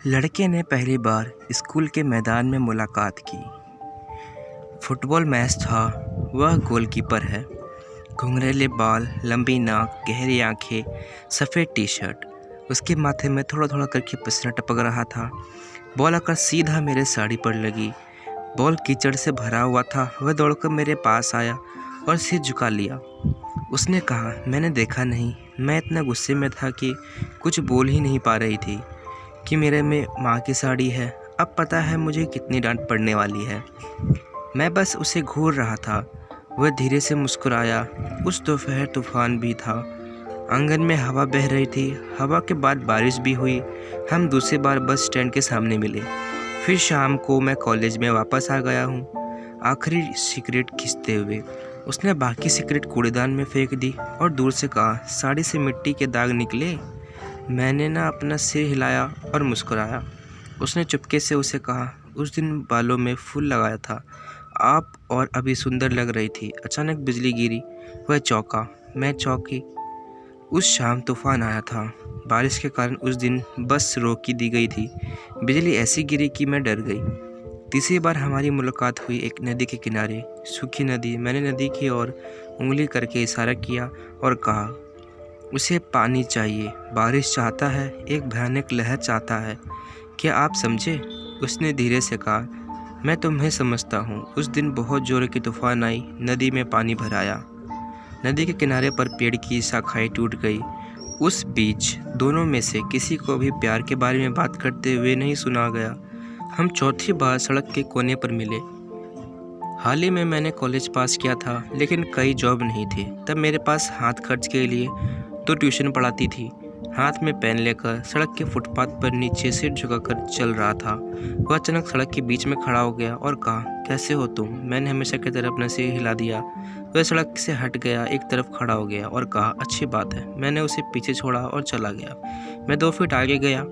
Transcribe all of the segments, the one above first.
लड़के ने पहली बार स्कूल के मैदान में मुलाकात की। फुटबॉल मैच था। वह गोलकीपर है। घुंघरेले बाल, लंबी नाक, गहरी आंखें, सफ़ेद टी शर्ट। उसके माथे में थोड़ा थोड़ा करके पसीना टपक रहा था। बॉल आकर सीधा मेरे साड़ी पर लगी। बॉल कीचड़ से भरा हुआ था। वह दौड़कर मेरे पास आया और सिर झुका लिया। उसने कहा, मैंने देखा नहीं। मैं इतना गुस्से में था कि कुछ बोल ही नहीं पा रही थी कि मेरे में माँ की साड़ी है। अब पता है मुझे कितनी डांट पड़ने वाली है। मैं बस उसे घूर रहा था। वह धीरे से मुस्कुराया। उस दोपहर तूफान भी था। आंगन में हवा बह रही थी। हवा के बाद बारिश भी हुई। हम दूसरी बार बस स्टैंड के सामने मिले। फिर शाम को मैं कॉलेज में वापस आ गया हूँ, आखिरी सिगरेट खींचते हुए। उसने बाकी सिगरेट कूड़ेदान में फेंक दी और दूर से कहा, साड़ी से मिट्टी के दाग निकले। मैंने अपना सिर हिलाया और मुस्कुराया। उसने चुपके से उसे कहा, उस दिन बालों में फूल लगाया था आप और अभी सुंदर लग रही थी। अचानक बिजली गिरी। वह चौंका, मैं चौंकी। उस शाम तूफान आया था। बारिश के कारण उस दिन बस रोक दी गई थी। बिजली ऐसी गिरी कि मैं डर गई। तीसरी बार हमारी मुलाकात हुई एक नदी के किनारे, सूखी नदी। मैंने नदी की ओर उंगली करके इशारा किया और कहा, उसे पानी चाहिए, बारिश चाहता है, एक भयानक लहर चाहता है। क्या आप समझे? उसने धीरे से कहा, मैं तुम्हें समझता हूँ। उस दिन बहुत जोर की तूफान आई। नदी में पानी भर आया। नदी के किनारे पर पेड़ की शाखाएं टूट गई। उस बीच दोनों में से किसी को भी प्यार के बारे में बात करते हुए नहीं सुना गया। हम चौथी बार सड़क के कोने पर मिले। हाल ही में मैंने कॉलेज पास किया था, लेकिन कई जॉब नहीं थे। तब मेरे पास हाथ खर्च के लिए तो ट्यूशन पढ़ाती थी। हाथ में पेन लेकर सड़क के फुटपाथ पर नीचे सिर झुकाकर चल रहा था। वह अचानक सड़क के बीच में खड़ा हो गया और कहा, कैसे हो तुम? मैंने हमेशा की तरह अपना सिर हिला दिया। वह सड़क से हट गया, एक तरफ खड़ा हो गया और कहा, अच्छी बात है। मैंने उसे पीछे छोड़ा और चला गया। मैं 2 फीट आगे गया,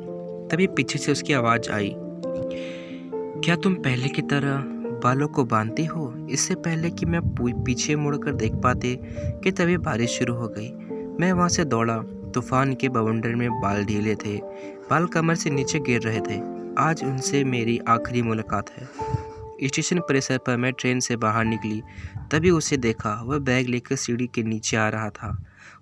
तभी पीछे से उसकी आवाज़ आई, क्या तुम पहले की तरह बालों को बांधती हो? इससे पहले कि मैं पीछे मुड़कर देख पाते कि तभी बारिश शुरू हो गई। मैं वहाँ से दौड़ा। तूफान के बवंडर में बाल ढीले थे, बाल कमर से नीचे गिर रहे थे। आज उनसे मेरी आखिरी मुलाकात है। स्टेशन परिसर पर मैं ट्रेन से बाहर निकली, तभी उसे देखा। वह बैग लेकर सीढ़ी के नीचे आ रहा था।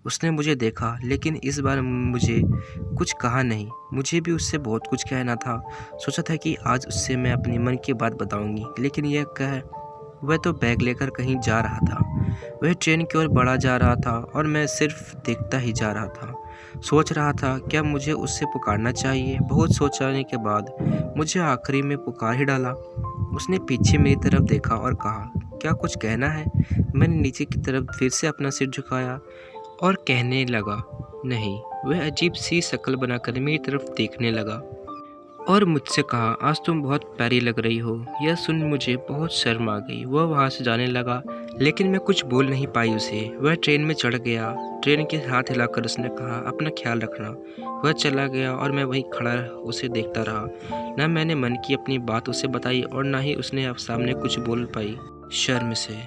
उसने मुझे देखा, लेकिन इस बार मुझे कुछ कहा नहीं। मुझे भी उससे बहुत कुछ कहना था। सोचा था कि आज उससे मैं अपनी मन की बात बताऊंगी, लेकिन यह कह वह तो बैग लेकर कहीं जा रहा था। वह ट्रेन की ओर बढ़ा जा रहा था और मैं सिर्फ देखता ही जा रहा था। सोच रहा था, क्या मुझे उससे पुकारना चाहिए? बहुत सोचने के बाद मुझे आखिरी में पुकार ही डाला। उसने पीछे मेरी तरफ देखा और कहा, क्या कुछ कहना है? मैंने नीचे की तरफ फिर से अपना सिर झुकाया और कहने लगा, नहीं। वह अजीब सी शक्ल बनाकर मेरी तरफ देखने लगा और मुझसे कहा, आज तुम बहुत प्यारी लग रही हो। यह सुन मुझे बहुत शर्म आ गई। वह वहाँ से जाने लगा, लेकिन मैं कुछ बोल नहीं पाई उसे। वह ट्रेन में चढ़ गया। ट्रेन के हाथ हिलाकर उसने कहा, अपना ख्याल रखना। वह चला गया और मैं वहीं खड़ा उसे देखता रहा। न मैंने मन की अपनी बात उसे बताई और न ही उसने अब सामने कुछ बोल पाई, शर्म से।